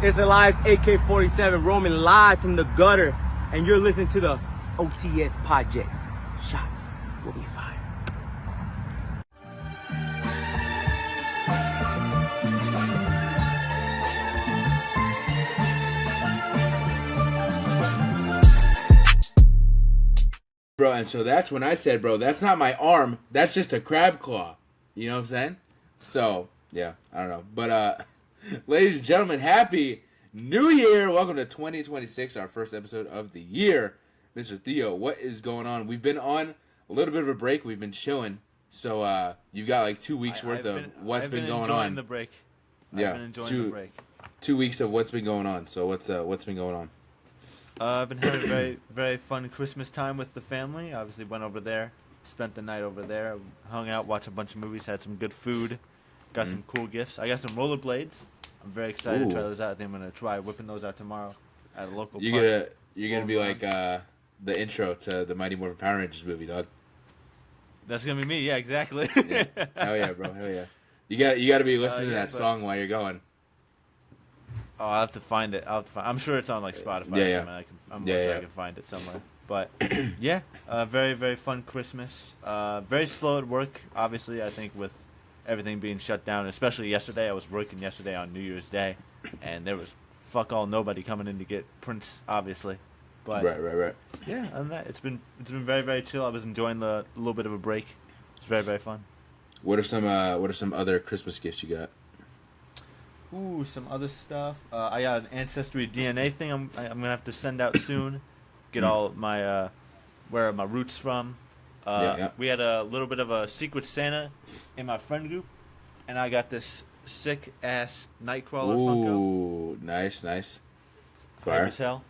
It's Elias AK-47 roaming live from the gutter, and you're listening to the OTS Project. Shots will be fired. Bro, and so that's when I said, bro, that's not my arm. That's just a crab claw. You know what I'm saying? So, yeah, I don't know. But, ladies and gentlemen, happy New Year. Welcome to 2026, our first episode of the year. Mr. Theo, what is going on? We've been on a little bit of a break. We've been chilling. So, you've got like 2 weeks worth of what's been going on. I've been enjoying the break. Yeah, 2 weeks of what's been going on. So, what's been going on? I've been having a very, very fun Christmas time with the family. Obviously, went over there, spent the night over there, hung out, watched a bunch of movies, had some good food, got some cool gifts. I got some rollerblades. I'm very excited to try those out. I think I'm gonna try whipping those out tomorrow at a local park. You're gonna be like the intro to the Mighty Morphin Power Rangers movie, dog. That's gonna be me. Yeah, exactly. Yeah. Hell yeah, bro. Hell yeah. You got to be listening to that song while you're going. Oh, I'll have to find it. I'm sure it's on like Spotify or something. I'm sure I can find it somewhere. But yeah, very, very fun Christmas. Very slow at work, obviously. I think with everything being shut down, especially yesterday. I was working yesterday on New Year's Day, and there was fuck all nobody coming in to get prints, obviously. But right. Yeah, other than that, it's been very, very chill. I was enjoying the little bit of a break. It's very, very fun. What are some other Christmas gifts you got? Ooh, some other stuff. I got an Ancestry DNA thing I'm gonna have to send out soon. Get all my where are my roots from. We had a little bit of a Secret Santa in my friend group, and I got this sick ass Nightcrawler Funko. Ooh, nice. Fire. Hype as hell.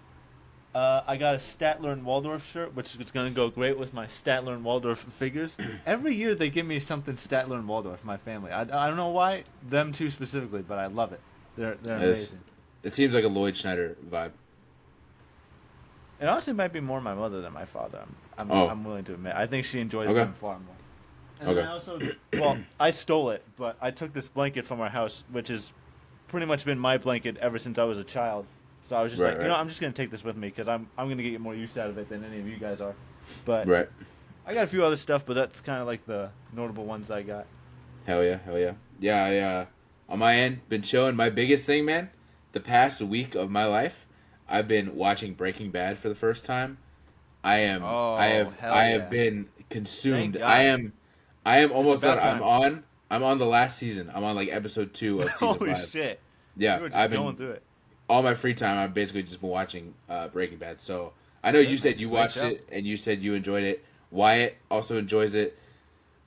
I got a Statler and Waldorf shirt, which is gonna go great with my Statler and Waldorf figures. Every year they give me something Statler and Waldorf. My family. I don't know why them two specifically, but I love it. They're amazing. It seems like a Lloyd Schneider vibe. It honestly might be more my mother than my father. I'm willing to admit. I think she enjoys them far more. And then I also, I stole it, but I took this blanket from our house, which has pretty much been my blanket ever since I was a child. So I was just I'm just going to take this with me because I'm going to get more use out of it than any of you guys are. But I got a few other stuff, but that's kind of like the notable ones I got. Hell yeah. Yeah, on my end, been chilling. My biggest thing, man, the past week of my life, I've been watching Breaking Bad for the first time. I have been consumed. I am almost done. I'm on the last season. I'm on like episode 2 of season 5. Holy shit. Yeah, I've been going through it. All my free time, I've basically just been watching Breaking Bad. So I know you said you watched it and you said you enjoyed it. Wyatt also enjoys it.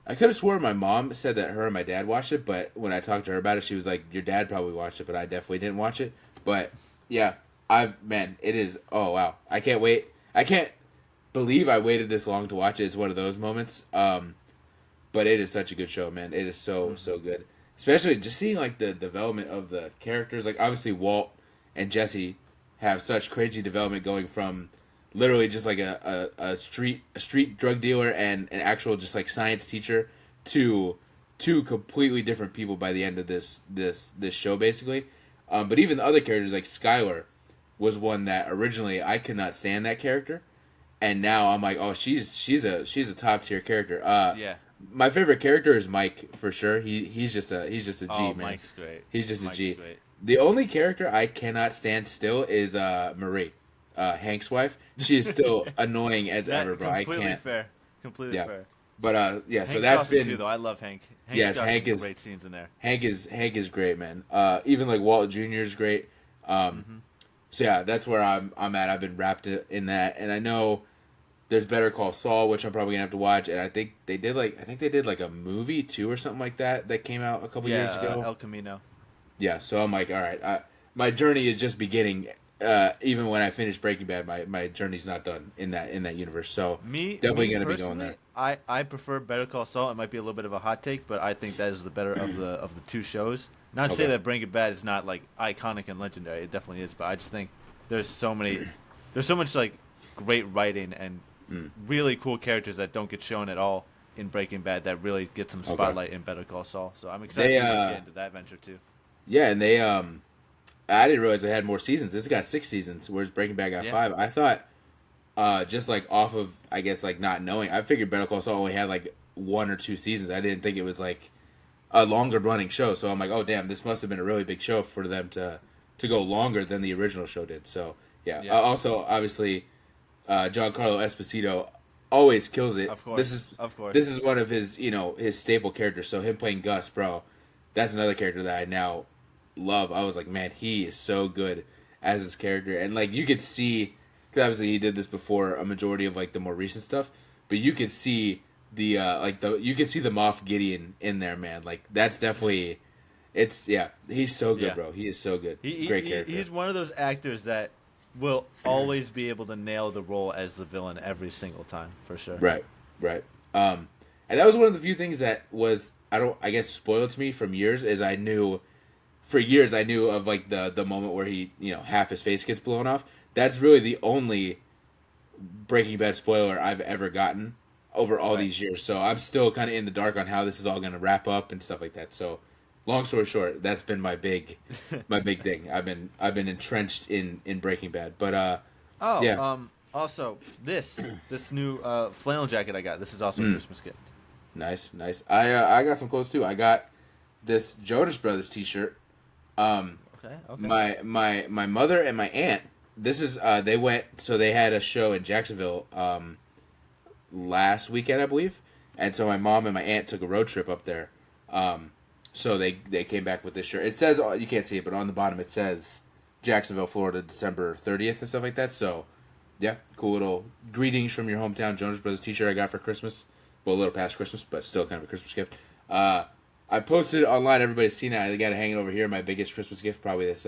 I could have sworn my mom said that her and my dad watched it, but when I talked to her about it, she was like, "Your dad probably watched it, but I definitely didn't watch it." But yeah, it is. Oh wow, I can't wait. I can't believe I waited this long to watch it. It's one of those moments. But it is such a good show, man. It is so good. Especially just seeing like the development of the characters. Like obviously Walt and Jesse have such crazy development going from literally just like a street drug dealer and an actual just like science teacher to two completely different people by the end of this show basically. But even the other characters like Skylar was one that originally I could not stand that character, and now I'm like, oh, she's a top tier character. My favorite character is Mike for sure. He's just a G, man. Mike's great. He's just a G. Great. The only character I cannot stand still is Marie, Hank's wife. She is still annoying as ever, bro. I can't. Completely fair. But Hank's so that's been too, though. I love Hank. Hank is great scenes in there. Hank is great, man. Even like Walt Jr. is great. So yeah, that's where I'm at. I've been wrapped in that, and I know there's Better Call Saul, which I'm probably gonna have to watch. And I think they did like a movie too or something like that came out a couple years ago. El Camino. Yeah, so I'm like, all right, my journey is just beginning. Even when I finish Breaking Bad, my journey's not done in that universe. So definitely gonna be going there. I prefer Better Call Saul. It might be a little bit of a hot take, but I think that is the better of the two shows. Not to say that Breaking Bad is not like iconic and legendary. It definitely is, but I just think there's so much like great writing and really cool characters that don't get shown at all in Breaking Bad that really get some spotlight in Better Call Saul. So I'm excited to get into that venture too. Yeah, and I didn't realize it had more seasons. It's got 6 seasons, whereas Breaking Bad got 5. I thought, just like off of, I guess, like not knowing, I figured Better Call Saul only had like 1 or 2 seasons. I didn't think it was like a longer running show. So I'm like, oh damn, this must have been a really big show for them to go longer than the original show did. So yeah. Also, obviously, Giancarlo Esposito always kills it. Of course. This is one of his, his staple characters. So him playing Gus, bro, that's another character that I now love. I was like, man, he is so good as this character, and like you could see, because obviously he did this before a majority of like the more recent stuff, but you could see the Moff Gideon in there, man. Like that's definitely, he's so good, bro. He is so good. Great character. He's one of those actors that will always be able to nail the role as the villain every single time, for sure. Right. And that was one of the few things that was, I guess spoiled to me from years, is for years I knew of like the moment where he, half his face gets blown off. That's really the only Breaking Bad spoiler I've ever gotten over all these years. So I'm still kind of in the dark on how this is all going to wrap up and stuff like that. So long story short, that's been my big thing. I've been entrenched in Breaking Bad. But also this new flannel jacket I got. This is also a Christmas gift. Nice. I got some clothes too. I got this Jonas Brothers T-shirt. Okay. My mother and my aunt. This is they had a show in Jacksonville last weekend, I believe, and so my mom and my aunt took a road trip up there. So they came back with this shirt. It says, you can't see it, but on the bottom it says Jacksonville, Florida, December 30th and stuff like that. So yeah, cool little greetings from your hometown Jonas Brothers T-shirt I got for Christmas. Well, a little past Christmas, but still kind of a Christmas gift. I posted it online. Everybody's seen it. I got it hanging over here. My biggest Christmas gift, probably this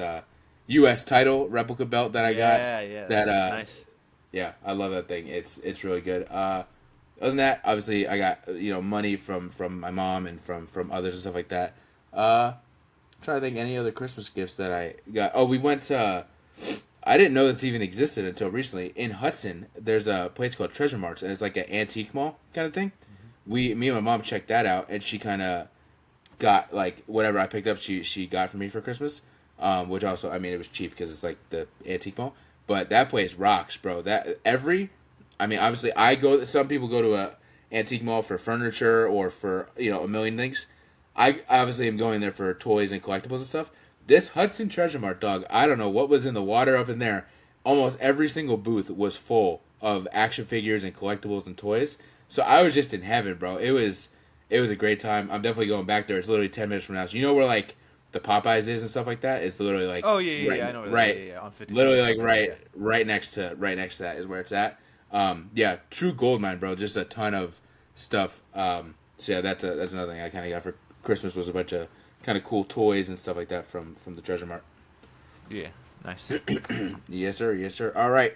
U.S. title replica belt that I got. Yeah, that's nice. Yeah, I love that thing. It's really good. Other than that, obviously, I got money from my mom and from others and stuff like that. I'm trying to think any other Christmas gifts that I got. Oh, we went to. I didn't know this even existed until recently. In Hudson, there's a place called Treasure Marks, and it's like an antique mall kind of thing. Me and my mom checked that out, and she kind of got like whatever I picked up. She got for me for Christmas, which also, I mean, it was cheap because it's like the antique mall. But that place rocks, bro. Obviously, some people go to a antique mall for furniture or for a million things. I obviously am going there for toys and collectibles and stuff. This Hudson Treasure Mart, dog, I don't know what was in the water up in there. Almost every single booth was full of action figures and collectibles and toys. So I was just in heaven, bro. It was a great time. I'm definitely going back there. It's literally 10 minutes from now. So you know where like the Popeyes is and stuff like that? It's literally like I know where right. Yeah, on 50. Literally like right next to that is where it's at. True gold mine, bro. Just a ton of stuff. So yeah, that's another thing I kind of got for Christmas, was a bunch of kind of cool toys and stuff like that from the Treasure Mart. Yeah, nice. Yes, sir. All right,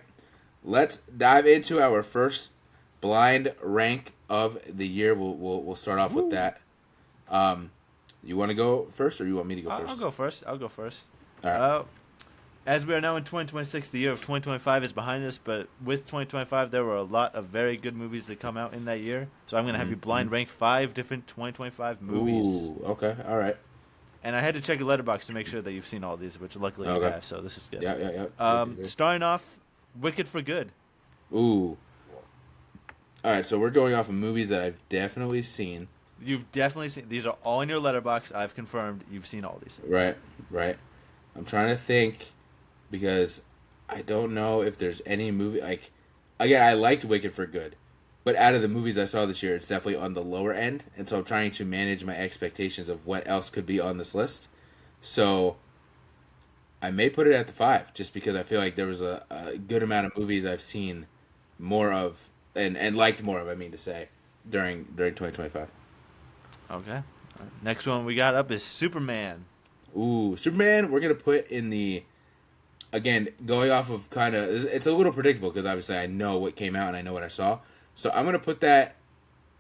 let's dive into our first blind rank of the year. We'll start off with that. You want to go first, or you want me to go first? I'll go first. All right. As we are now in 2026, the year of 2025 is behind us, but with 2025, there were a lot of very good movies that come out in that year. So I'm going to have you blind rank 5 different 2025 movies. Ooh, okay, all right. And I had to check your letterbox to make sure that you've seen all these, which luckily you have, so this is good. Yeah. Starting off, Wicked for Good. Ooh. All right, so we're going off of movies that I've definitely seen. You've definitely seen. These are all in your letterbox. I've confirmed you've seen all these. Right. I'm trying to think, because I don't know if there's any movie, like, again, I liked Wicked for Good, but out of the movies I saw this year, it's definitely on the lower end, and so I'm trying to manage my expectations of what else could be on this list. So I may put it at the 5, just because I feel like there was a good amount of movies I've seen more of, and liked more of, I mean to say, during 2025. Okay. Next one we got up is Superman. Ooh, Superman, we're going to put in the, again, going off of kind of, it's a little predictable because obviously I know what came out and I know what I saw. So I'm going to put that,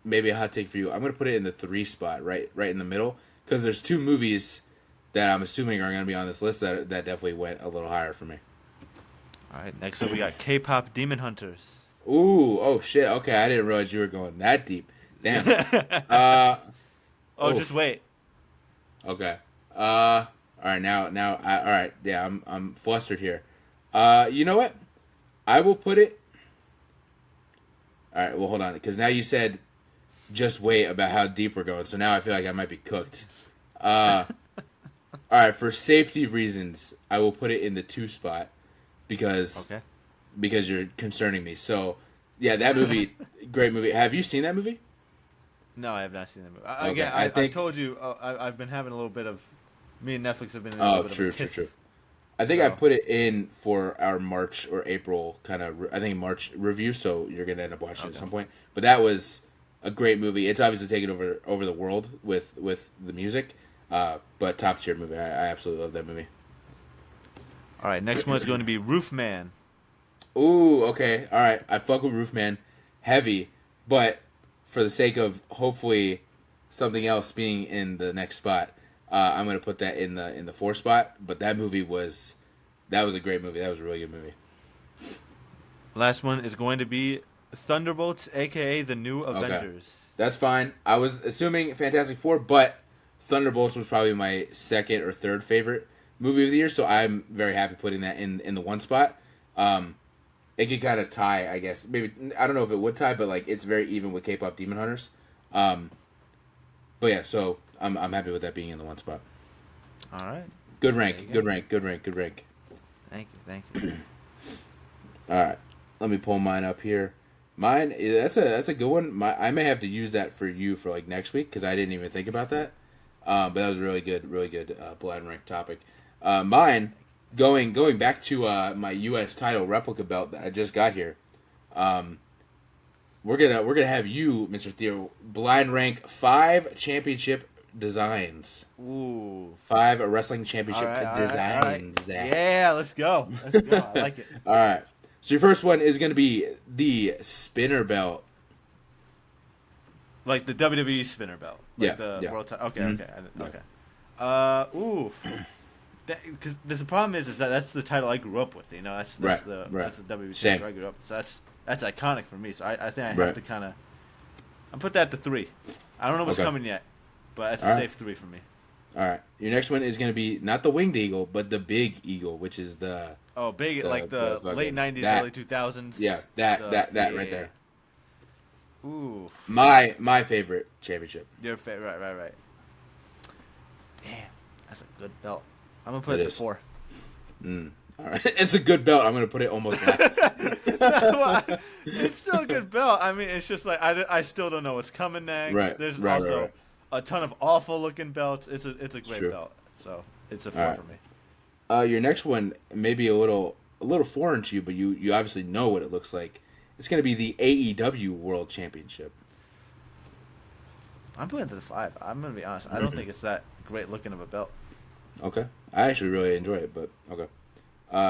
maybe a hot take for you, I'm going to put it in the 3 spot, right in the middle, because there's 2 movies that I'm assuming are going to be on this list that definitely went a little higher for me. All right, next up we got K-pop Demon Hunters. Ooh, oh shit, okay, I didn't realize you were going that deep. Damn. Just wait. Okay. All All right, all right, yeah, I'm flustered here. You know what? I will put it. All right, well, hold on, because now you said just wait about how deep we're going, so now I feel like I might be cooked. All right, for safety reasons, I will put it in the 2 spot because you're concerning me. So, yeah, that movie, great movie. Have you seen that movie? No, I have not seen that movie. Okay, Again, I I told you I've been having a little bit of. Me and Netflix have been in a little bit of a tiff. True. I think I put it in for our March or April kind of, I think March review, so you're going to end up watching it at some point. But that was a great movie. It's obviously taken over the world with the music, but top tier movie. I absolutely love that movie. All right, next one is going to be Roofman. Ooh, okay. All right, I fuck with Roofman. Heavy, but for the sake of hopefully something else being in the next spot, I'm gonna put that in the 4 spot. But that was a great movie. That was a really good movie. Last one is going to be Thunderbolts, aka the New Avengers. That's fine. I was assuming Fantastic Four, but Thunderbolts was probably my 2nd or 3rd favorite movie of the year. So I'm very happy putting that in the 1 spot. It could kind of tie, I guess. Maybe I don't know if it would tie, but like it's very even with K-pop Demon Hunters. But yeah, so I'm happy with that being in the 1 spot. All right. Good rank. Thank you. All right. Let me pull mine up here. Mine, that's a good one. I may have to use that for you for like next week because I didn't even think about that. But that was a really good blind rank topic. Mine, going back to my U.S. title replica belt that I just got here. We're gonna have you, Mr. Theo, blind rank 5 championship designs. Ooh, 5 wrestling championship designs. All right. Yeah, let's go. I like it. All right. So your first one is gonna be the spinner belt. Like the WWE spinner belt. Like World title. Okay. Ooh. Because the problem is that that's the title I grew up with. You know, that's the WWE title I grew up with. So that's iconic for me. So I think I have to kind of. I'll put that to 3. I don't know what's coming yet, but that's a safe 3 for me. All right. Your next one is going to be not the winged eagle, but the big eagle, which is the. Oh, big like the late 90s, early 2000s. Yeah, that right there. Ooh. My favorite championship. Your favorite, right. Damn, that's a good belt. I'm gonna put it to 4. All right, it's a good belt. I'm gonna put it almost last. Well, it's still a good belt. I mean, it's just like I still don't know what's coming next. Right. There's also a ton of awful looking belts. It's a great belt. So it's a 4 for me. Your next one may be a little foreign to you, but you obviously know what it looks like. It's gonna be the AEW World Championship. I'm putting it to the 5. I'm gonna be honest. I don't think it's that great looking of a belt. Okay. I actually really enjoy it, but okay.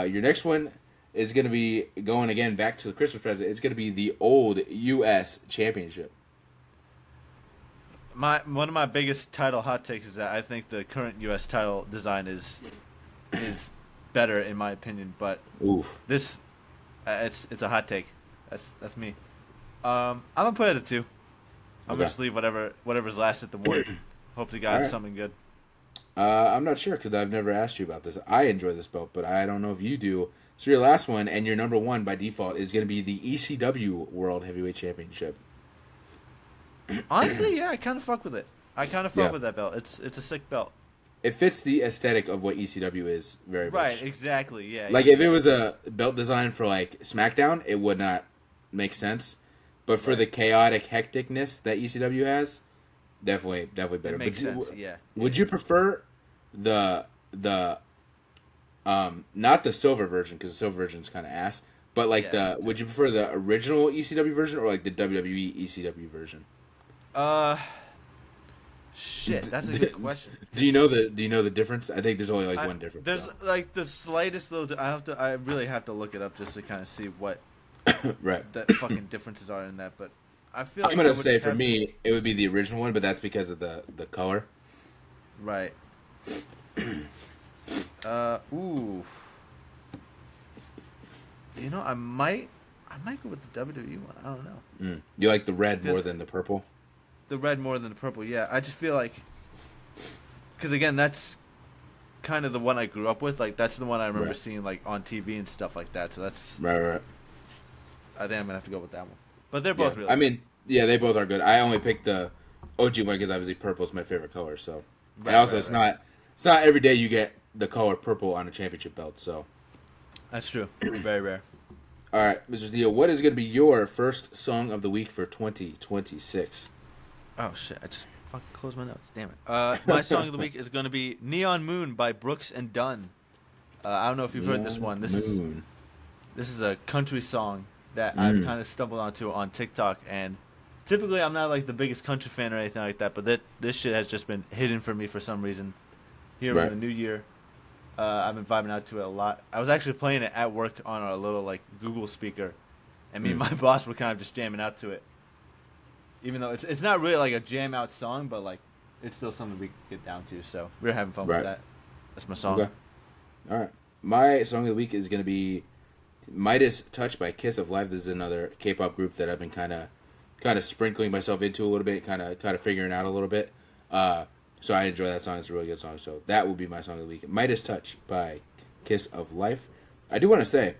Your next one is going to be going again back to the Christmas present. It's going to be the old U.S. Championship. One of my biggest title hot takes is that I think the current U.S. title design is better in my opinion, but this it's a hot take. That's me. I'm gonna put it at 2. I'm gonna just leave whatever's last at the board. Hope to God it's something good. I'm not sure because I've never asked you about this. I enjoy this belt, but I don't know if you do. So your last one and your number 1 by default is going to be the ECW World Heavyweight Championship. Honestly, yeah, I kind of fuck with it. I kind of fuck with that belt. It's a sick belt. It fits the aesthetic of what ECW is very much. Right, exactly, yeah. Like if it was a belt design for like SmackDown, it would not make sense. But for the chaotic hecticness that ECW has, definitely better. It makes sense, yeah. Would you prefer the not the silver version because the silver version is kind of ass, but like would you prefer the original ECW version or like the WWE ECW version? Shit, that's a good question. Do you know the difference? I think there's only like one difference. There's like the slightest little. I really have to look it up just to kind of see what the fucking differences are in that. But I feel like I'm gonna say for me it would be the original one, but that's because of the color. Right. Ooh. You know, I might go with the WWE one. I don't know. You like the red more than the purple? The red more than the purple, yeah. I just feel like, because again, that's kind of the one I grew up with. Like that's the one I remember Right. seeing like on TV and stuff like that. So that's Right. I think I'm gonna have to go with that one. But they're both Yeah. really. I mean, yeah, they both are good. I only picked the OG one because obviously purple is my favorite color. So, and also it's not every day you get the color purple on a championship belt. So, That's true. It's very rare. all right, Mr. Theo, what is going to be your first song of the week for 2026? Oh shit! I just fucking closed my notes. Damn it. My song of the week is gonna be "Neon Moon" by Brooks and Dunn. I don't know if you've heard this one. This is a country song that I've kind of stumbled onto on TikTok, and typically I'm not like the biggest country fan or anything like that, but this shit has just been hidden for me for some reason. Here in the new year, I've been vibing out to it a lot. I was actually playing it at work on our little like Google speaker, and me and my boss were kind of just jamming out to it. Even though it's not really like a jam out song, but like it's still something we get down to. So we're having fun with that. That's my song. Okay. All right. My song of the week is going to be Midas Touch by Kiss of Life. This is another K-pop group that I've been kind of sprinkling myself into a little bit, kind of figuring out a little bit. So I enjoy that song. It's a really good song. So that will be my song of the week. Midas Touch by Kiss of Life. I do want to say,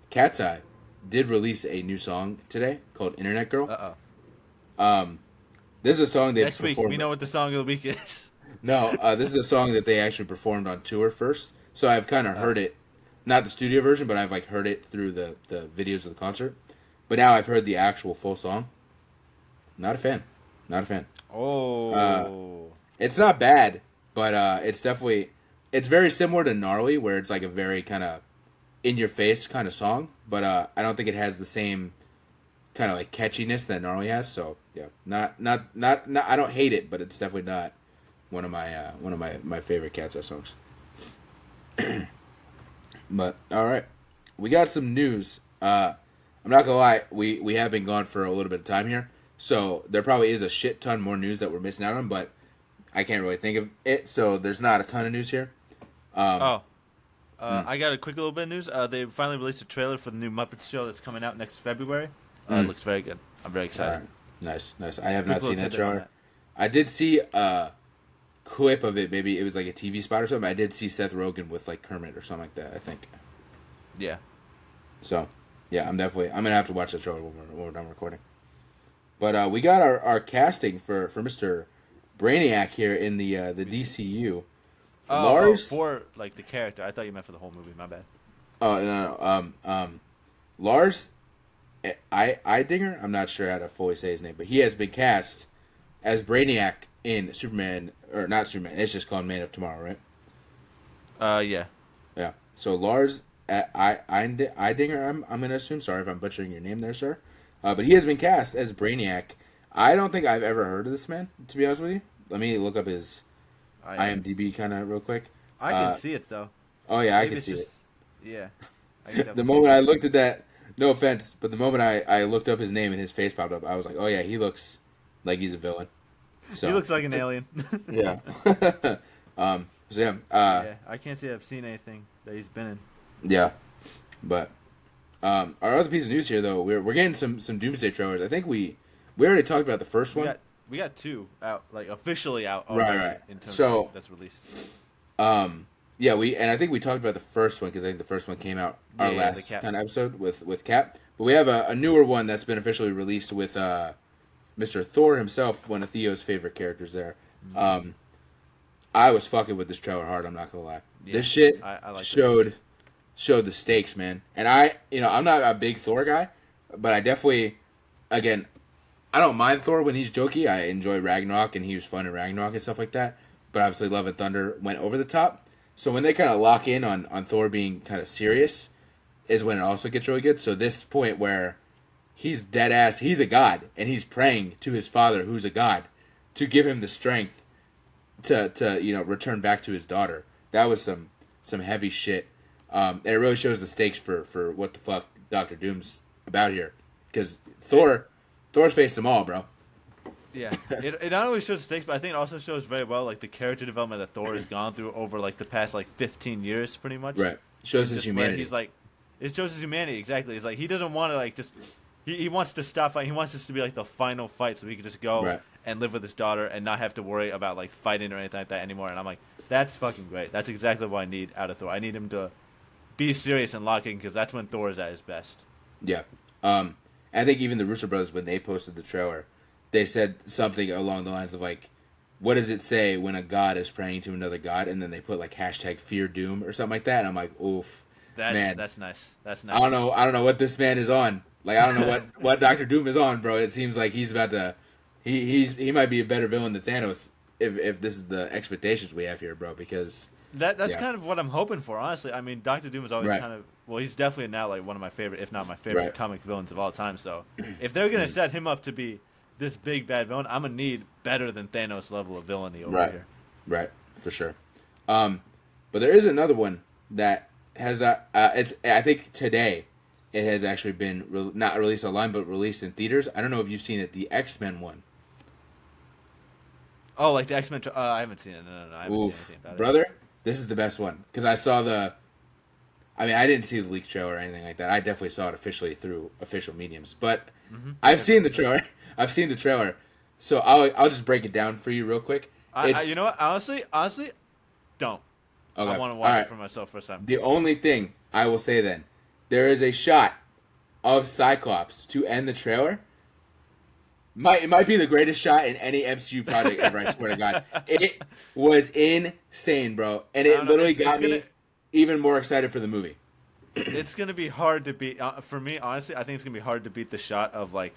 Cat's Eye did release a new song today called Internet Girl. This is a song they Next week, we know what the song of the week is. No, this is a song that they actually performed on tour first. So I've kind of heard it, not the studio version, but I've like heard it through the videos of the concert. But now I've heard the actual full song. Not a fan. Oh. It's not bad, but it's very similar to Gnarly, where it's like a very kind of in your face kind of song. But I don't think it has the same kind of like catchiness that Gnarly has. So yeah, not. I don't hate it, but it's definitely not one of my favorite Cat's Eye songs. But all right, we got some news. I'm not gonna lie, we have been gone for a little bit of time here, so there probably is a shit ton more news that we're missing out on, but I can't really think of it, so there's not a ton of news here. I got a quick little bit of news. They finally released a trailer for the new Muppets show that's coming out next February. It looks very good. I'm very excited. Nice. I have not seen that trailer. I did see a clip of it. Maybe it was like a TV spot or something. I did see Seth Rogen with like Kermit or something like that, I think. Yeah. So, yeah, I'm gonna have to watch the trailer when we're done recording. But we got our casting for Mr. Brainiac here in the DCU. Lars for like the character. I thought you meant for the whole movie. My bad. Oh no. Lars Eidinger. I'm not sure how to fully say his name, but he has been cast as Brainiac in Superman, or not Superman. It's just called Man of Tomorrow, right? Yeah. Yeah. So Lars Eidinger. I'm gonna assume. Sorry if I'm butchering your name there, sir. But he has been cast as Brainiac. I don't think I've ever heard of this man, to be honest with you. Let me look up his IMDb kind of real quick. I can see it though. Oh yeah, I can see it. Yeah. The moment I looked at that, no offense, but the moment I looked up his name and his face popped up, I was like, oh yeah, he looks like he's a villain. So he looks like an alien. Yeah. So yeah. Yeah, I can't say I've seen anything that he's been in. Yeah, but our other piece of news here, though, we're getting some Doomsday trailers. I think we already talked about the first one. We got two out, like officially out. Right. In terms so of that's released. Yeah, I think we talked about the first one because I think the first one came out our last kind of episode with Cap. But we have a newer one that's been officially released with Mr. Thor himself, one of Theo's favorite characters there. Mm-hmm. I was fucking with this trailer hard. I'm not gonna lie. Yeah, this shit I like showed the stakes, man. And I'm not a big Thor guy, but I definitely, again, I don't mind Thor when he's jokey. I enjoy Ragnarok, and he was fun in Ragnarok and stuff like that. But obviously, Love and Thunder went over the top. So when they kind of lock in on Thor being kind of serious, is when it also gets really good. So this point where he's dead ass, he's a god, and he's praying to his father, who's a god, to give him the strength to return back to his daughter. That was some heavy shit. And it really shows the stakes for what the fuck Doctor Doom's about here. Because Thor's faced them all, bro. Yeah, it not only shows stakes, but I think it also shows very well like the character development that Thor has gone through over like the past 15 years, pretty much. Right, shows his humanity. He's like, it shows his humanity exactly. It's like he doesn't want to just he wants to stop fighting. He wants this to be like the final fight, so he can just go and live with his daughter and not have to worry about like fighting or anything like that anymore. And I'm like, That's fucking great. That's exactly what I need out of Thor. I need him to be serious and lock in because that's when Thor is at his best. Yeah. I think even the Russo brothers, when they posted the trailer, they said something along the lines of like, what does it say when a god is praying to another god? And then they put like hashtag fear doom or something like that. And I'm like, oof, man. That's nice. That's nice. I don't know what this man is on. Like, I don't know what Doctor Doom is on, bro. It seems like he's about to, he might be a better villain than Thanos if this is the expectations we have here, bro. Because that's kind of what I'm hoping for, honestly. I mean, Doctor Doom is always Right. kind of, well, he's definitely now like one of my favorite, if not my favorite, Right. comic villains of all time. So if they're gonna set him up to be this big bad villain, I'm gonna need better than Thanos level of villainy over Right. here. Right, for sure. But there is another one that has it's I think today it has actually been not released online but released in theaters. I don't know if you've seen it, the X-Men one. Oh, like the X-Men. I haven't seen it. No, I haven't seen anything about it. Brother, this is the best one because I saw I mean, I didn't see the leaked trailer or anything like that. I definitely saw it officially through official mediums, but I've seen the trailer. I've seen the trailer, so I'll just break it down for you real quick. You know what? Honestly, don't. Okay. I want to watch it for myself first time. The only thing I will say then, there is a shot of Cyclops to end the trailer. It might be the greatest shot in any MCU project ever, I swear to God. It was insane, bro. And it literally got me even more excited for the movie. It's going to be hard to beat. For me, honestly, I think it's going to be hard to beat the shot of, like,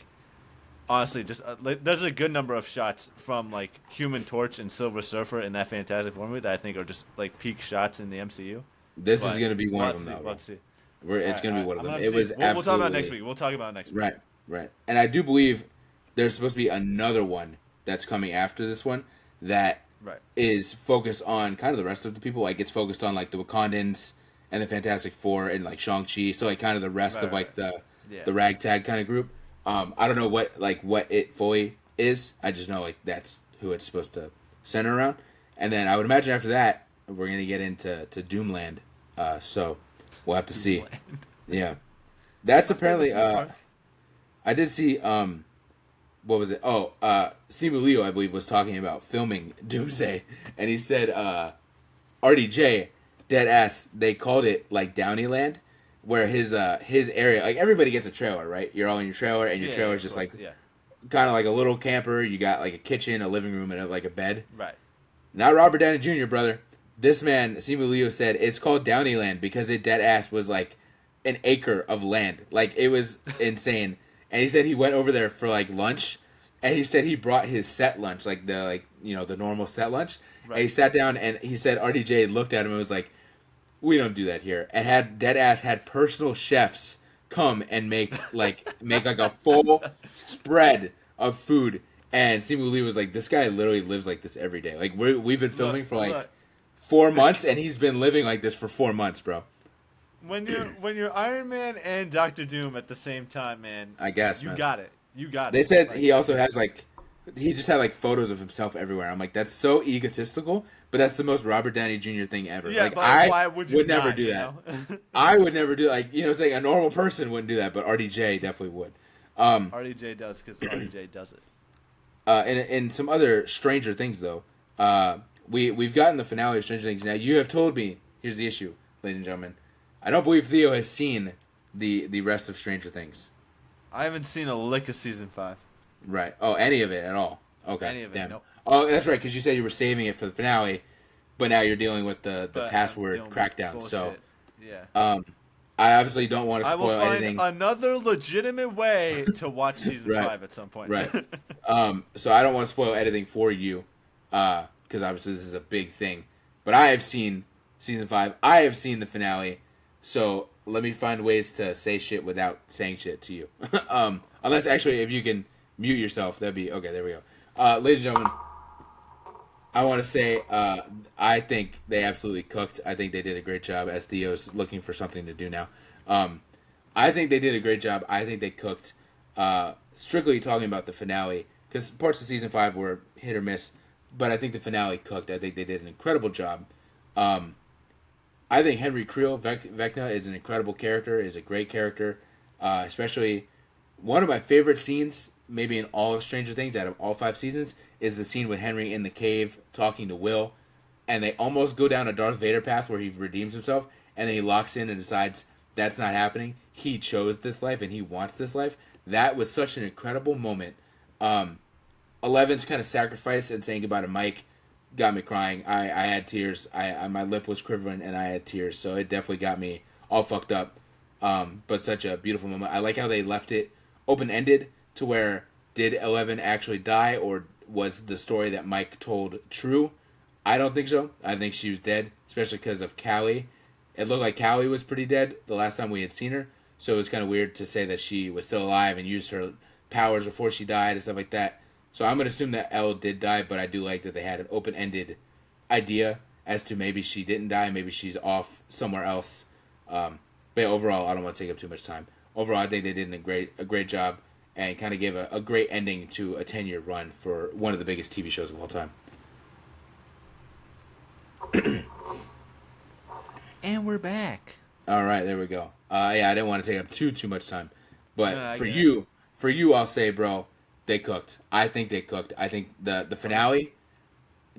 honestly, just there's a good number of shots from, like, Human Torch and Silver Surfer in that Fantastic Four movie that I think are just, like, peak shots in the MCU. This is going to be one of them, though. Let's see. It's going to be one of them. It was We'll talk about it next week. We'll talk about it next week. Right. And I do believe there's supposed to be another one that's coming after this one that is focused on kind of the rest of the people. Like, it's focused on, like, the Wakandans and the Fantastic Four and, like, Shang-Chi. So, like, kind of the rest of, like, the ragtag kind of group. I don't know what it fully is. I just know, like, that's who it's supposed to center around. And then I would imagine after that, we're going to get into Doomland. So we'll have to see. Yeah. That's apparently, I did see, what was it? Oh, Simu Liu, I believe, was talking about filming Doomsday. And he said, RDJ, dead ass, they called it, like, Downeyland. Where his area, like, everybody gets a trailer, right? You're all in your trailer, and your trailer's just like kind of like a little camper. You got like a kitchen, a living room, and like a bed. Right. Not Robert Downey Jr., brother. This man, Simu Liu, said it's called Downeyland because it dead ass was like an acre of land. Like, it was insane. And he said he went over there for like lunch, and he said he brought his set lunch, like the normal set lunch. Right. And he sat down, and he said RDJ looked at him and was like, we don't do that here. And had personal chefs come and make like a full spread of food. And Simu Lee was like, this guy literally lives like this every day. Like, we've been filming for like 4 months, and he's been living like this for 4 months, bro. When you're Iron Man and Doctor Doom at the same time, man, I guess you got it. They said he also has like, he just had like photos of himself everywhere. I'm like, that's so egotistical, but that's the most Robert Downey Jr. thing ever. Yeah, like, but I why would you never not, do you that. know? I would never do, like, it's like a normal person wouldn't do that, but RDJ definitely would. RDJ does because RDJ does it. And some other Stranger Things though. We've gotten the finale of Stranger Things. Now you have told me, here's the issue, ladies and gentlemen. I don't believe Theo has seen the rest of Stranger Things. I haven't seen a lick of season 5. Right. Oh, any of it at all? Okay. Any of it? Damn. Nope. Oh, that's right. Because you said you were saving it for the finale, but now you're dealing with the password crackdown. So, yeah. I obviously don't want to spoil I will find anything. another legitimate way to watch season 5 at some point. Right. So I don't want to spoil anything for you, because obviously this is a big thing. But I have seen season 5. I have seen the finale. So let me find ways to say shit without saying shit to you. Unless actually, if you can mute yourself, that'd be okay. There we go. Ladies and gentlemen, I want to say I think they absolutely cooked. I think they did a great job. As Theo's looking for something to do now, I think they did a great job. I think they cooked. Strictly talking about the finale, because parts of season 5 were hit or miss, but I think the finale cooked. I think they did an incredible job. I think Henry Creel, Vecna, is an incredible character, is a great character. Especially, one of my favorite scenes, maybe in all of Stranger Things, out of all 5 seasons, is the scene with Henry in the cave talking to Will. and they almost go down a Darth Vader path where he redeems himself, and then he locks in and decides that's not happening. He chose this life, and he wants this life. That was such an incredible moment. 11's kind of sacrifice and saying goodbye to Mike got me crying. I had tears. My lip was quivering, and I had tears. So it definitely got me all fucked up. But such a beautiful moment. I like how they left it open-ended to where did 11 actually die, or was the story that Mike told true? I don't think so. I think she was dead, especially because of Callie. It looked like Callie was pretty dead the last time we had seen her, so it was kind of weird to say that she was still alive and used her powers before she died and stuff like that. So I'm going to assume that Elle did die, but I do like that they had an open-ended idea as to maybe she didn't die, maybe she's off somewhere else. But yeah, overall, I don't want to take up too much time. Overall, I think they did a great job and kind of gave a great ending to a 10-year run for one of the biggest TV shows of all time. And we're back. All right, there we go. Yeah, I didn't want to take up too much time, but for you, I'll say, bro, they cooked. I think they cooked. I think the finale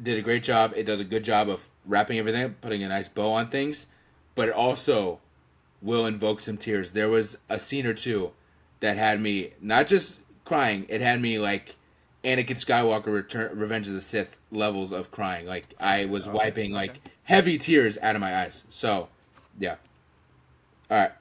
did a great job. It does a good job of wrapping everything up, putting a nice bow on things, but it also will invoke some tears. There was a scene or two that had me not just crying, it had me like Anakin Skywalker Revenge of the Sith levels of crying. Like I was wiping like heavy tears out of my eyes. So, yeah. All right.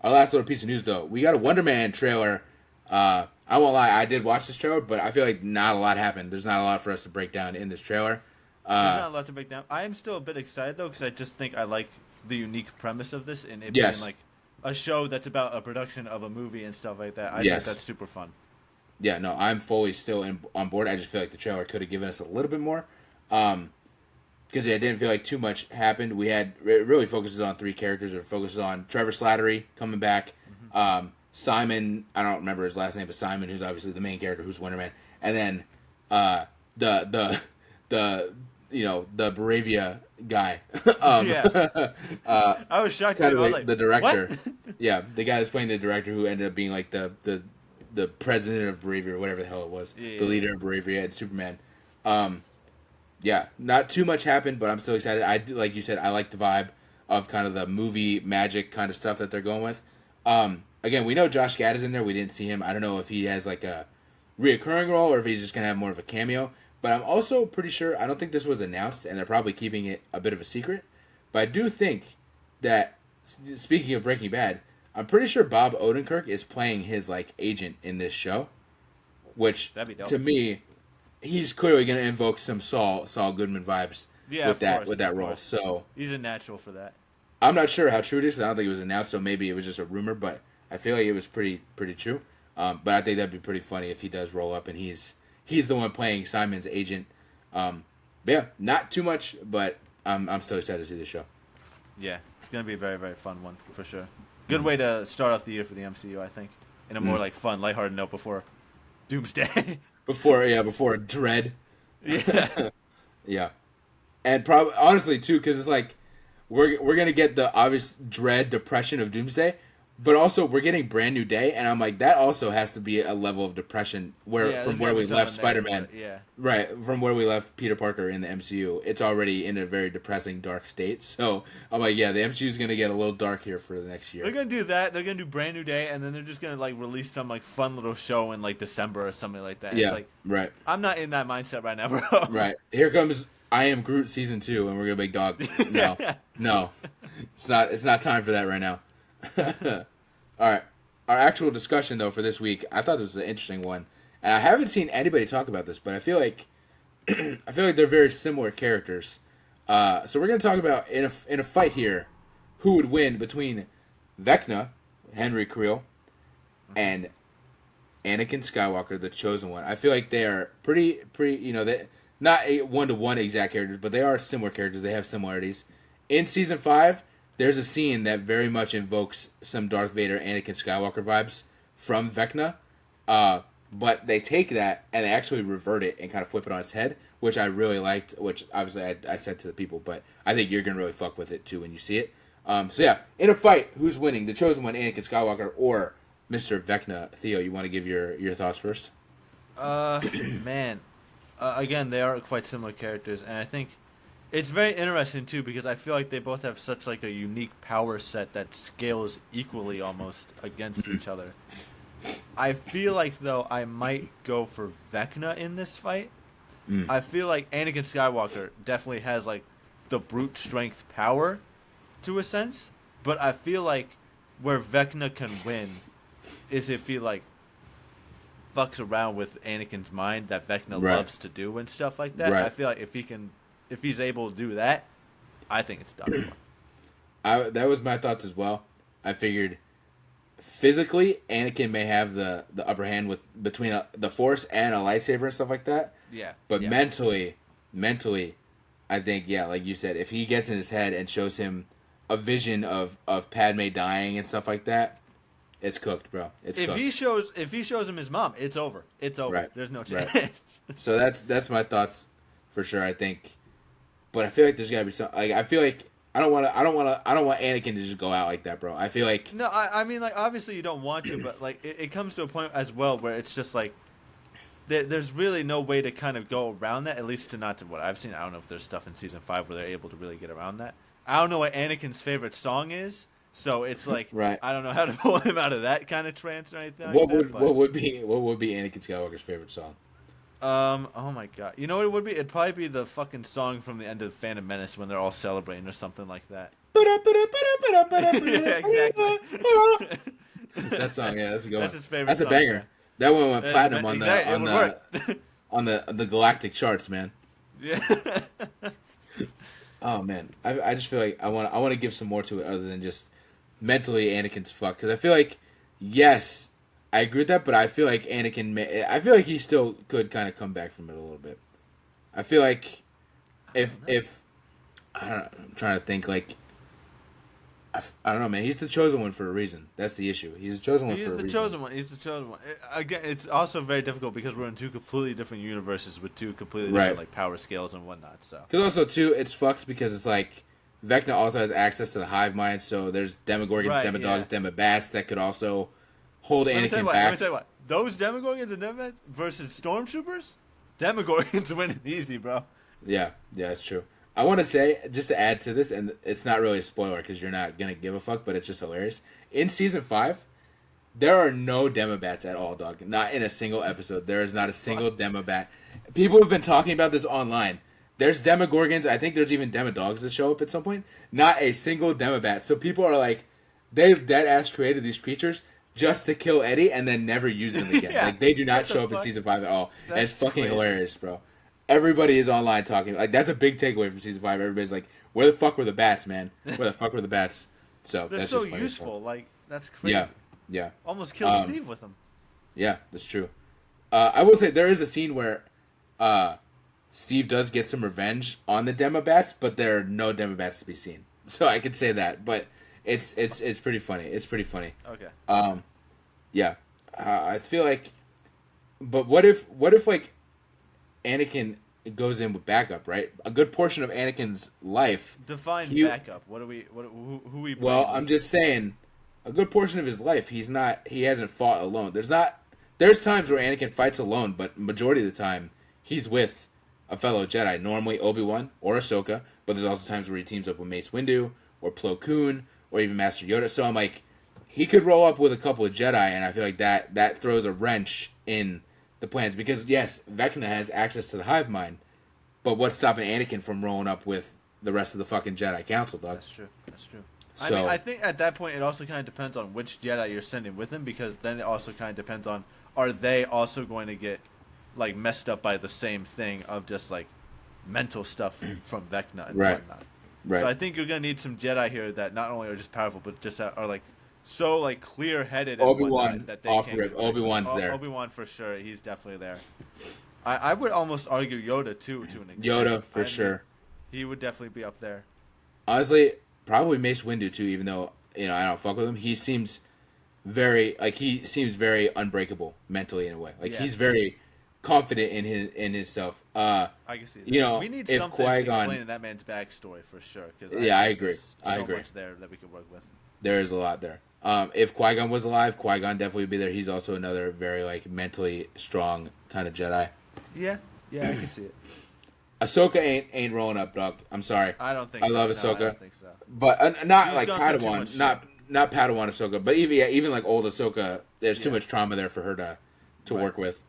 Our last little piece of news, though. We got a Wonder Man trailer. I won't lie, I did watch this trailer, but I feel like not a lot happened. There's not a lot for us to break down in this trailer. There's not a lot to break down. I am still a bit excited, though, because I just think I like the unique premise of this and it being like a show that's about a production of a movie and stuff like that. I think that's super fun. Yeah, no, I'm fully still on board. I just feel like the trailer could have given us a little bit more. Because I didn't feel like too much happened. It really focuses on 3 characters. It focuses on Trevor Slattery coming back. Mm-hmm. Simon, I don't remember his last name, but Simon, who's obviously the main character, who's Wonder Man. And then the Baravia guy. I was shocked too. I was like, the director. What? Yeah, the guy that's playing the director who ended up being like the president of Baravia or whatever the hell it was. The leader of Baravia and Superman. Yeah, not too much happened, but I'm still excited. Like you said, I like the vibe of kind of the movie magic kind of stuff that they're going with. Again, we know Josh Gad is in there. We didn't see him. I don't know if he has like a reoccurring role or if he's just going to have more of a cameo. But I'm also pretty sure, I don't think this was announced, and they're probably keeping it a bit of a secret. But I do think that, speaking of Breaking Bad, I'm pretty sure Bob Odenkirk is playing his like agent in this show. Which, to me, he's clearly going to invoke some Saul Goodman vibes with that role. So he's a natural for that. I'm not sure how true it is. I don't think it was announced, so maybe it was just a rumor. But I feel like it was pretty true. But I think that'd be pretty funny if he does roll up and he's the one playing Simon's agent. But yeah, not too much, but I'm still excited to see the show. Yeah, it's gonna be a very, very fun one for sure. Good way to start off the year for the MCU, I think, in a more like fun, lighthearted note before Doomsday. before Dread. Yeah. Yeah, and probably honestly too, because it's like we're gonna get the obvious dread depression of Doomsday, but also we're getting Brand New Day, and I'm like that also has to be a level of depression from where we left Spider-Man. Right, from where we left Peter Parker in the MCU, it's already in a very depressing, dark state. So I'm like, yeah, the MCU is gonna get a little dark here for the next year. They're gonna do that. They're gonna do Brand New Day, and then they're just gonna like release some like fun little show in like December or something like that. Yeah, it's like, right. I'm not in that mindset right now, bro. Right. Here comes I Am Groot season 2, and we're gonna make dog. No, it's not time for that right now. All right, our actual discussion though for this week, I thought this was an interesting one, and I haven't seen anybody talk about this, but I feel like they're very similar characters. So we're gonna talk about in a fight here, who would win between Vecna, Henry Creel, and Anakin Skywalker, the Chosen One. I feel like they are pretty. They not a 1-to-1 exact characters, but they are similar characters. They have similarities. In season 5. There's a scene that very much invokes some Darth Vader, Anakin Skywalker vibes from Vecna, but they take that and they actually revert it and kind of flip it on its head, which I really liked, which obviously I said to the people, but I think you're going to really fuck with it too when you see it. So yeah, in a fight, who's winning? The Chosen One, Anakin Skywalker, or Mr. Vecna? Theo, you want to give your thoughts first? Man. Again, they are quite similar characters, and I think It's very interesting too because I feel like they both have such like a unique power set that scales equally almost against each other. I feel like though I might go for Vecna in this fight. I feel like Anakin Skywalker definitely has like the brute strength power to a sense, but I feel like where Vecna can win is if he like fucks around with Anakin's mind that Vecna loves to do and stuff like that. I feel like if he's able to do that, I think it's done. That was my thoughts as well. I figured physically Anakin may have the upper hand between the Force and a lightsaber and stuff like that. Yeah. But mentally, I think like you said, if he gets in his head and shows him a vision of Padme dying and stuff like that, it's cooked, bro. It's cooked. If he shows him his mom, it's over. It's over. Right. There's no chance. Right. So that's my thoughts for sure. I think, but I feel like there's gotta be some. Like I feel like I don't want Anakin to just go out like that, bro. I feel like no. I mean, like obviously you don't want to, but like it comes to a point as well where it's just like there's really no way to kind of go around that. At least not to what I've seen. I don't know if there's stuff in season 5 where they're able to really get around that. I don't know what Anakin's favorite song is, so it's like I don't know how to pull him out of that kind of trance or anything. What would be Anakin Skywalker's favorite song? Oh my god, you know what it would be? It'd probably be the fucking song from the end of Phantom Menace when they're all celebrating or something like that. Yeah, exactly. That song, yeah, that's a good one. That's his favorite. That's a banger. Song, that one went platinum on the galactic charts, man. Yeah. Oh man, I just feel like I want to give some more to it other than just mentally Anakin's fucked, because I feel like yes, I agree with that, but I feel like I feel like he still could kind of come back from it a little bit. I feel like if I don't know, I'm trying to think like I don't know, man. He's the chosen one for a reason. That's the issue. He's the chosen one for a reason. He's the chosen one. Again, it's also very difficult because we're in two completely different universes with two completely different like power scales and whatnot. So. Because also too, it's fucked because it's like Vecna also has access to the hive mind, so there's Demogorgons, Demodogs, Demobats that could also hold Anakin back. Let me tell you what. Those Demogorgons and Demobats versus Stormtroopers, Demogorgons winning easy, bro. Yeah, it's true. I want to say, just to add to this, and it's not really a spoiler because you're not going to give a fuck, but it's just hilarious. In Season 5, there are no Demobats at all, dog. Not in a single episode. There is not a single Demobat. People have been talking about this online. There's Demogorgons. I think there's even Demodogs that show up at some point. Not a single Demobat. So people are like, they've dead-ass created these creatures just to kill Eddie and then never use them again. Yeah. Like, they do not show up in Season 5 at all. And it's fucking hilarious, bro. Everybody is online talking. Like, that's a big takeaway from Season 5. Everybody's like, where the fuck were the bats, man? Where the fuck were the bats? So they're that's so just funny useful. Like, that's crazy. Yeah. Almost killed Steve with them. Yeah, that's true. I will say there is a scene where Steve does get some revenge on the Demobats, but there are no Demobats to be seen. So I could say that, but it's pretty funny. It's pretty funny. Okay. Yeah. I feel like, but what if like Anakin goes in with backup, right? A good portion of Anakin's life. Define backup. Who we? Well, I'm just saying, a good portion of his life, he hasn't fought alone. There's times where Anakin fights alone, but majority of the time, he's with a fellow Jedi. Normally Obi-Wan or Ahsoka, but there's also times where he teams up with Mace Windu or Plo Koon or even Master Yoda. So I'm like, he could roll up with a couple of Jedi, and I feel like that throws a wrench in the plans, because yes, Vecna has access to the hive mind, but what's stopping Anakin from rolling up with the rest of the fucking Jedi Council, dog? That's true. So, I mean, I think at that point it also kind of depends on which Jedi you're sending with him, because then it also kind of depends on, are they also going to get like messed up by the same thing of just like mental stuff from Vecna and whatnot. Right. So I think you're gonna need some Jedi here that not only are just powerful, but just are like so like clear-headed. Obi-Wan that they off rip. Obi-Wan's there. Obi-Wan for sure. He's definitely there. I would almost argue Yoda too, to an extent. Yoda for sure. He would definitely be up there. Honestly, probably Mace Windu too. Even though I don't fuck with him, he seems very unbreakable mentally in a way. Like he's very confident in himself. I can see that. We need something explaining that man's backstory for sure. I agree. So much there that we could work with. There is a lot there. If Qui-Gon was alive, Qui-Gon definitely would be there. He's also another very like mentally strong kind of Jedi. Yeah, I can see it. Ahsoka ain't rolling up, dog. I'm sorry. I don't think I so. love No, Ahsoka. I don't think so. But not She's like gone through too Padawan, much not Padawan Ahsoka, but even like old Ahsoka, there's too much trauma there for her to work with.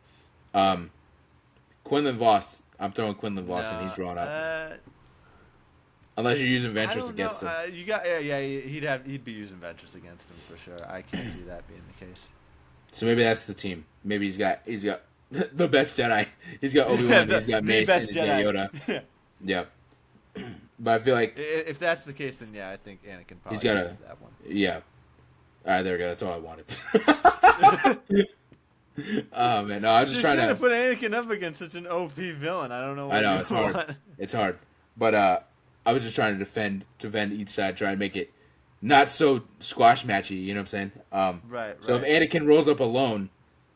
Quinlan Voss, I'm throwing Quinlan Voss and he's rolling up. Unless you're using Ventress against him. He'd be using Ventress against him for sure. I can't see that being the case. So maybe that's the team. Maybe he's got the best Jedi. He's got Obi-Wan, he's got Mace, and he's got Yoda. Yeah. But I feel like if that's the case, then I think Anakin probably he's got gets that one. Yeah. All right, there we go. That's all I wanted. Oh man, no, I was just trying to put Anakin up against such an OP villain. I don't know. I know it's hard. It's hard, but I was just trying to defend each side, try and make it not so squash matchy. You know what I'm saying? Right. So if Anakin rolls up alone,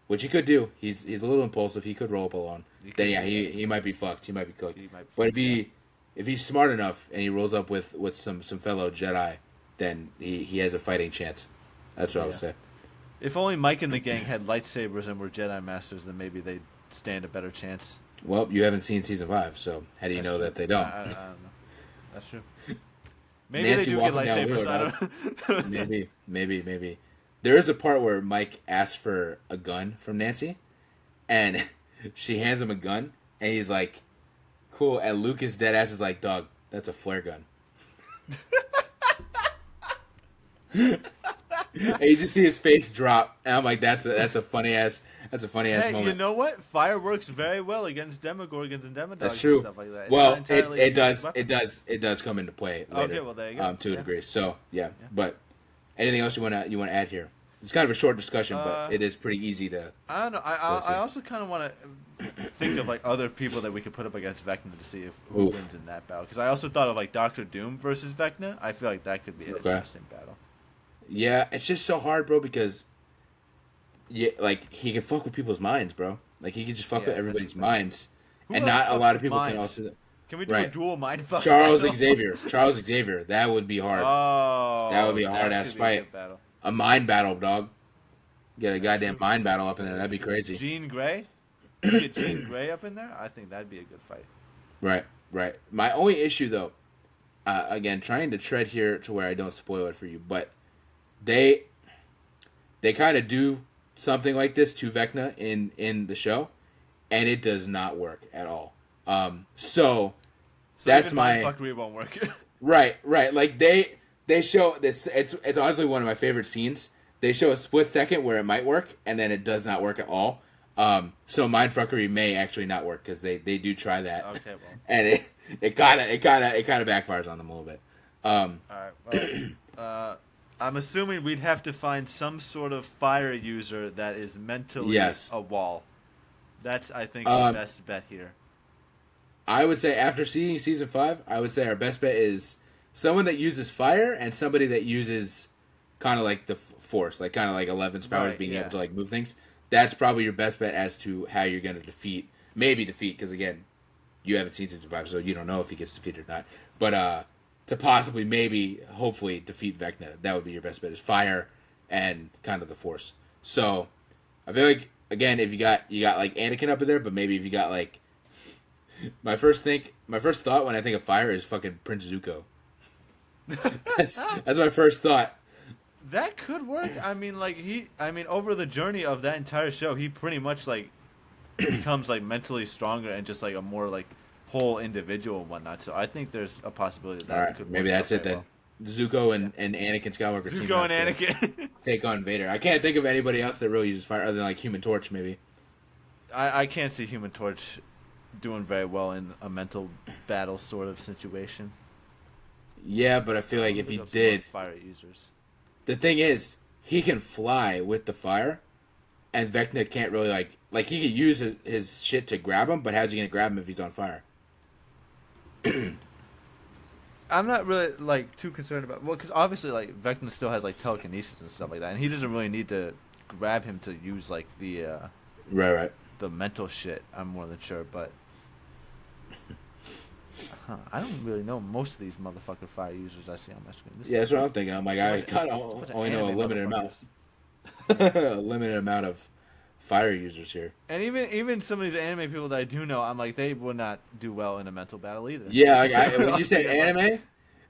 which he could do, he's a little impulsive. He could roll up alone. Then he might be fucked. He might be cooked. But if he's smart enough and he rolls up with some fellow Jedi, then he has a fighting chance. That's what I would say. If only Mike and the gang had lightsabers and were Jedi Masters, then maybe they'd stand a better chance. Well, you haven't seen season 5, so how do you know that they don't? I don't know. That's true. Maybe Nancy they do get lightsabers. I don't know. Maybe. There is a part where Mike asks for a gun from Nancy, and she hands him a gun, and he's like, "Cool." And Lucas deadass is like, "Dog, that's a flare gun." And you just see his face drop, and I'm like, "That's a funny ass moment." You know what? Fire works very well against Demogorgons and Demodogs. That's true. And stuff like that. Well, it does come into play later. Okay, well there you go. To a degree. So yeah. But anything else you want to add here? It's kind of a short discussion, but it is pretty easy to. I don't know. I also kind of want to think of like other people that we could put up against Vecna to see who wins in that battle. Because I also thought of like Doctor Doom versus Vecna. I feel like that could be an interesting battle. Yeah, it's just so hard, bro, because like he can fuck with people's minds, bro. Like he can just fuck with everybody's minds, and not a lot of people can also. Can we do a dual mind fuck? Charles Xavier, that would be hard. Oh, that would be a hard ass fight. A mind battle, dog. Get a goddamn mind battle up in there. That'd be crazy. Jean Grey? Get Jean Grey up in there? I think that'd be a good fight. Right. My only issue, though, again, trying to tread here to where I don't spoil it for you, but they kind of do something like this to Vecna in the show, and it does not work at all. So that's my fuckery won't work. Right. Like they show this. It's honestly one of my favorite scenes. They show a split second where it might work, and then it does not work at all. So mindfuckery may actually not work because they do try that. Okay, well, and it kind of backfires on them a little bit. All right. Well, I'm assuming we'd have to find some sort of fire user that is mentally a wall. That's, I think, the best bet here. I would say after seeing season 5, I would say our best bet is someone that uses fire and somebody that uses kind of like the force, like kind of like 11's powers, being able to like move things. That's probably your best bet as to how you're going to defeat, because again, you haven't seen season 5, so you don't know if he gets defeated or not. But to possibly, hopefully defeat Vecna, that would be your best bet, is fire and kind of the force. So I feel like, again, if you got like Anakin up in there, but maybe if you got like my first thought when I think of fire is fucking Prince Zuko. That's my first thought. That could work. I mean, over the journey of that entire show, he pretty much like becomes like mentally stronger and just like a more like whole individual and whatnot. So I think there's a possibility that could work. Maybe that's it then. Well. Zuko and Anakin Skywalker. Zuko and Anakin take on Vader. I can't think of anybody else that really uses fire other than like Human Torch, maybe. I can't see Human Torch doing very well in a mental battle sort of situation. Yeah, but I feel like if he did, fire users. The thing is, he can fly with the fire, and Vecna can't really like he could use his shit to grab him, but how's he gonna grab him if he's on fire? I'm not really like too concerned about because obviously like Vecna still has like telekinesis and stuff like that, and he doesn't really need to grab him to use like the right the mental shit. I'm more than sure, but I don't really know most of these motherfucking fire users I see on my screen. That's what I'm thinking. I'm like, I kind of only know a limited amount. A limited amount of fire users here. And even some of these anime people that I do know, I'm like, they would not do well in a mental battle either. Yeah, like when you said anime, I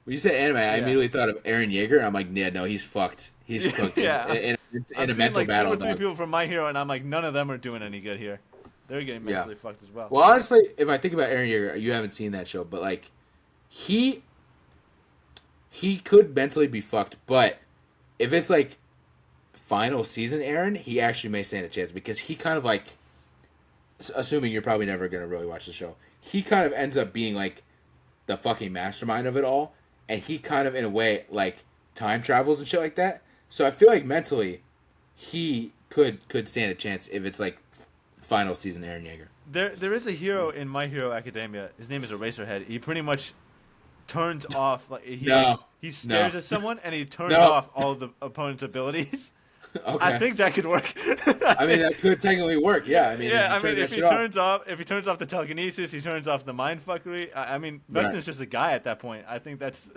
Yeah. immediately thought of Eren Yeager. I'm like, yeah, no, he's fucked. He's cooked Yeah. in I've a seen mental like battle. 2 or 3 people from My Hero, and I'm like, none of them are doing any good here. They're getting mentally fucked as well. Well, honestly, if I think about Eren Yeager, you haven't seen that show, but like, he could mentally be fucked. But if it's like final season Eren, he actually may stand a chance because he kind of like, assuming you're probably never gonna really watch the show, he kind of ends up being like the fucking mastermind of it all, and he kind of in a way like time travels and shit like that. So I feel like mentally, he could stand a chance if it's like final season Eren Yeager. There is a hero in My Hero Academia. His name is Eraserhead. He pretty much turns off like he stares at someone and he turns off all the opponent's abilities. Okay. I think that could work. I mean, that could technically work. Yeah, I mean, if he turns off the telekinesis, he turns off the mind fuckery. I mean, Vecna's just a guy at that point. I think that's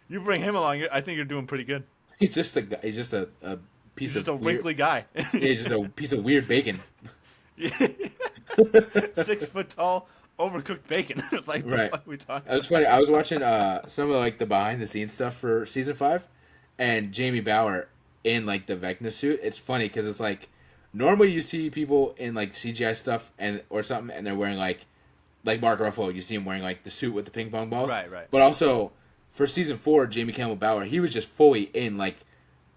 you bring him along. I think you're doing pretty good. He's just a piece He's just of a wrinkly guy. He's just a piece of weird bacon. 6 foot tall, overcooked bacon. Like, what the fuck are we talking about? It's funny. I was watching some of like the behind the scenes stuff for season 5, and Jamie Bauer in like the Vecna suit. It's funny because it's like normally you see people in like CGI stuff or something, and they're wearing like Mark Ruffalo. You see him wearing like the suit with the ping pong balls. Right. But also for season 4, Jamie Campbell Bauer, he was just fully in like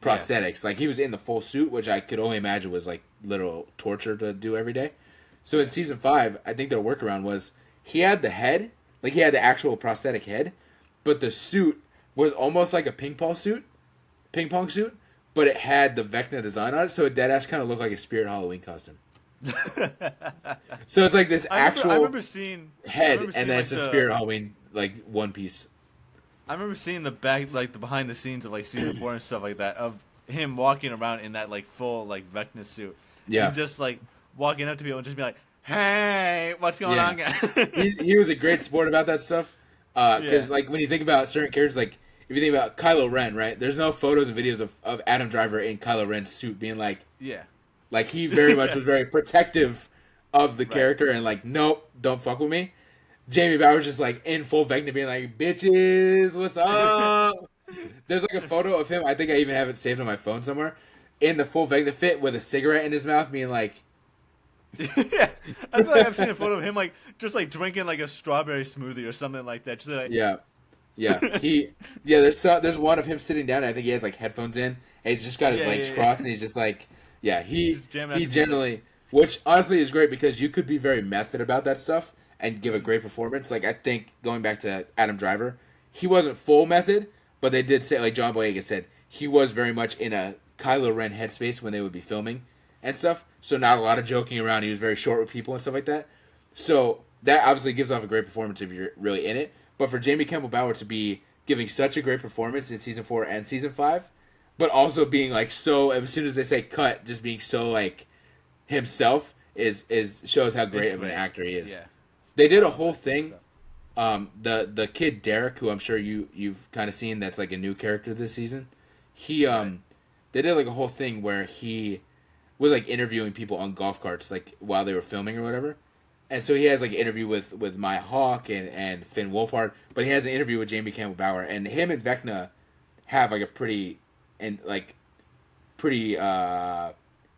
prosthetics. Like he was in the full suit, which I could only imagine was like literal torture to do every day. So in season 5, I think their workaround was he had the head, like he had the actual prosthetic head, but the suit was almost like a ping pong suit, but it had the Vecna design on it, so it deadass kind of looked like a Spirit Halloween costume. So it's like this actual I remember seeing head, and then like it's a Spirit Halloween like one piece. I remember seeing the back, like the behind the scenes of like season 4 and stuff like that, of him walking around in that like full like Vecna suit. Yeah, and just like walking up to people and just be like, "Hey, what's going on, guys?" he was a great sport about that stuff. Because like when you think about certain characters, like if you think about Kylo Ren, right? There's no photos and videos of Adam Driver in Kylo Ren's suit being like, like he very much was very protective of the character and like, nope, don't fuck with me. Jamie Bauer's just like in full Vecna being like, bitches, what's up? There's like a photo of him, I think I even have it saved on my phone somewhere, in the full Vecna fit with a cigarette in his mouth being like... Yeah, I feel like I've seen a photo of him like just like drinking like a strawberry smoothie or something like that. Just like... There's one of him sitting down, and I think he has like headphones in, and he's just got his legs crossed, and he's just like, he generally, which honestly is great because you could be very method about that stuff and give a great performance. Like I think going back to Adam Driver, he wasn't full method, but they did say, like John Boyega said, he was very much in a Kylo Ren headspace when they would be filming and stuff. So not a lot of joking around. He was very short with people and stuff like that. So that obviously gives off a great performance if you're really in it. But for Jamie Campbell Bauer to be giving such a great performance in season 4 and season 5, but also being like so, as soon as they say cut, just being so like himself is shows how great of an actor he is. Yeah. They did a whole thing. The kid Derek, who I'm sure you've kind of seen, that's like a new character this season. He they did like a whole thing where he was like interviewing people on golf carts like while they were filming or whatever. And so he has like an interview with Maya Hawke and Finn Wolfhard, but he has an interview with Jamie Campbell Bauer, and him and Vecna have like a pretty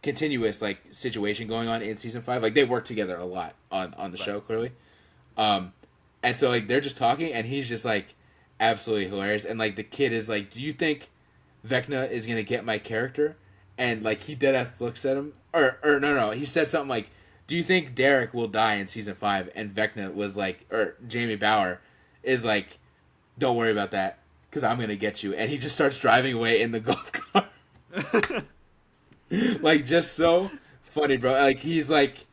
continuous like situation going on in season 5. Like they work together a lot on the show clearly. And so like they're just talking, and he's just like absolutely hilarious. And like the kid is like, "Do you think Vecna is gonna get my character?" And like he deadass looks at him, or no, he said something like, "Do you think Derek will die in season 5?" And Vecna was like, or Jamie Bauer is like, "Don't worry about that, because I'm gonna get you." And he just starts driving away in the golf cart. Like just so funny, bro. Like he's like,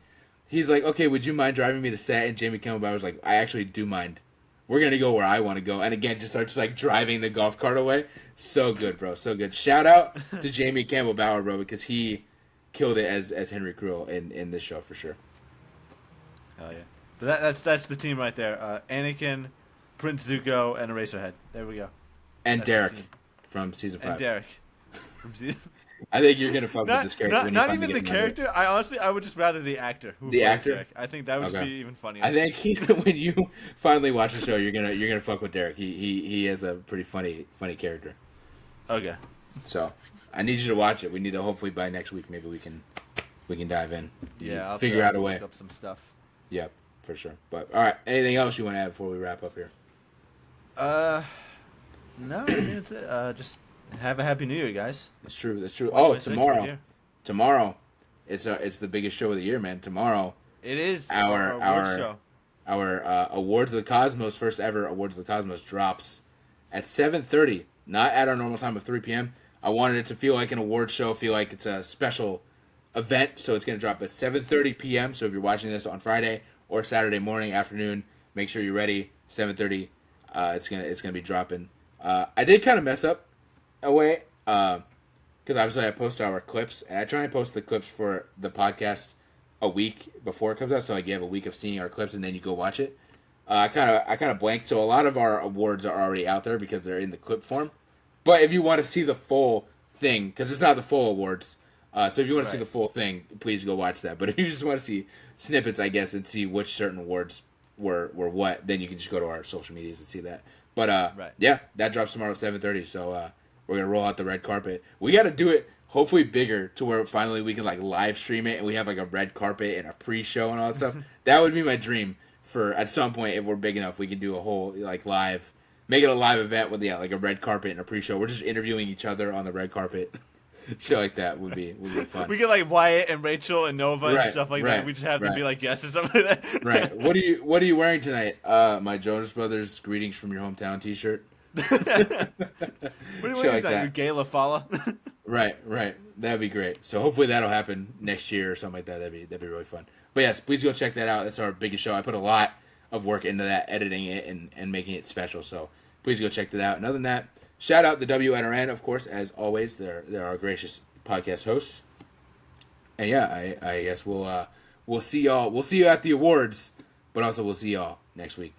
"Okay, would you mind driving me to set?" And Jamie Campbell Bauer's like, "I actually do mind. We're gonna go where I want to go." And again, just starts like driving the golf cart away. So good, bro. So good. Shout out to Jamie Campbell Bauer, bro, because he killed it as Henry Crewell in this show for sure. Hell yeah. So that's the team right there. Anakin, Prince Zuko, and Eraserhead. There we go. And that's Derek from season 5. And Derek from season. I think you're gonna fuck with this character. Not even the character. I would just rather the actor. The actor. Derek. I think that would be even funnier. I think when you finally watch the show, you're gonna fuck with Derek. He has a pretty funny character. Okay. So I need you to watch it. We need to hopefully by next week maybe we can dive in. Yeah, I'll figure out a way. Look up some stuff. Yep, for sure. But all right, anything else you want to add before we wrap up here? No, I think that's it. Just have a happy New Year, guys. That's true. Oh, tomorrow, it's the biggest show of the year, man. Tomorrow, it is our show. Our Awards of the Cosmos, first ever Awards of the Cosmos, drops at 7:30, not at our normal time of 3 p.m. I wanted it to feel like an award show, feel like it's a special event, so it's going to drop at 7:30 p.m. So if you're watching this on Friday or Saturday morning, afternoon, make sure you're ready. 7:30, it's gonna be dropping. I did kind of mess up a way, because obviously I post our clips, and I try and post the clips for the podcast a week before it comes out, so like you have a week of seeing our clips, and then you go watch it. I kind of blanked, so a lot of our awards are already out there because they're in the clip form. But if you want to see the full thing, because it's not the full awards, so if you want to see the full thing, please go watch that. But if you just want to see snippets, I guess, and see which certain awards were what, then you can just go to our social medias and see that. But yeah, that drops tomorrow at 7:30. So we're gonna roll out the red carpet. We got to do it hopefully bigger to where finally we can like live stream it and we have like a red carpet and a pre-show and all that stuff. That would be my dream for at some point if we're big enough. We can do a whole like live, make it a live event with like a red carpet and a pre-show. We're just interviewing each other on the red carpet. Shit like that would be fun. We get like Wyatt and Rachel and Nova and stuff like that. We just have to be like guests or something like that. Right. What are you wearing tonight? My Jonas Brothers greetings from your hometown T-shirt. What are you wearing like tonight? Your Gala Fala. Right. That'd be great. So hopefully that'll happen next year or something like that. That'd be really fun. But yes, please go check that out. That's our biggest show. I put a lot of work into that, editing it and making it special. So please go check that out. And other than that, shout out the WNRN, of course, as always. They're our gracious podcast hosts. And yeah, I guess we'll see y'all. We'll see you at the awards, but also we'll see y'all next week.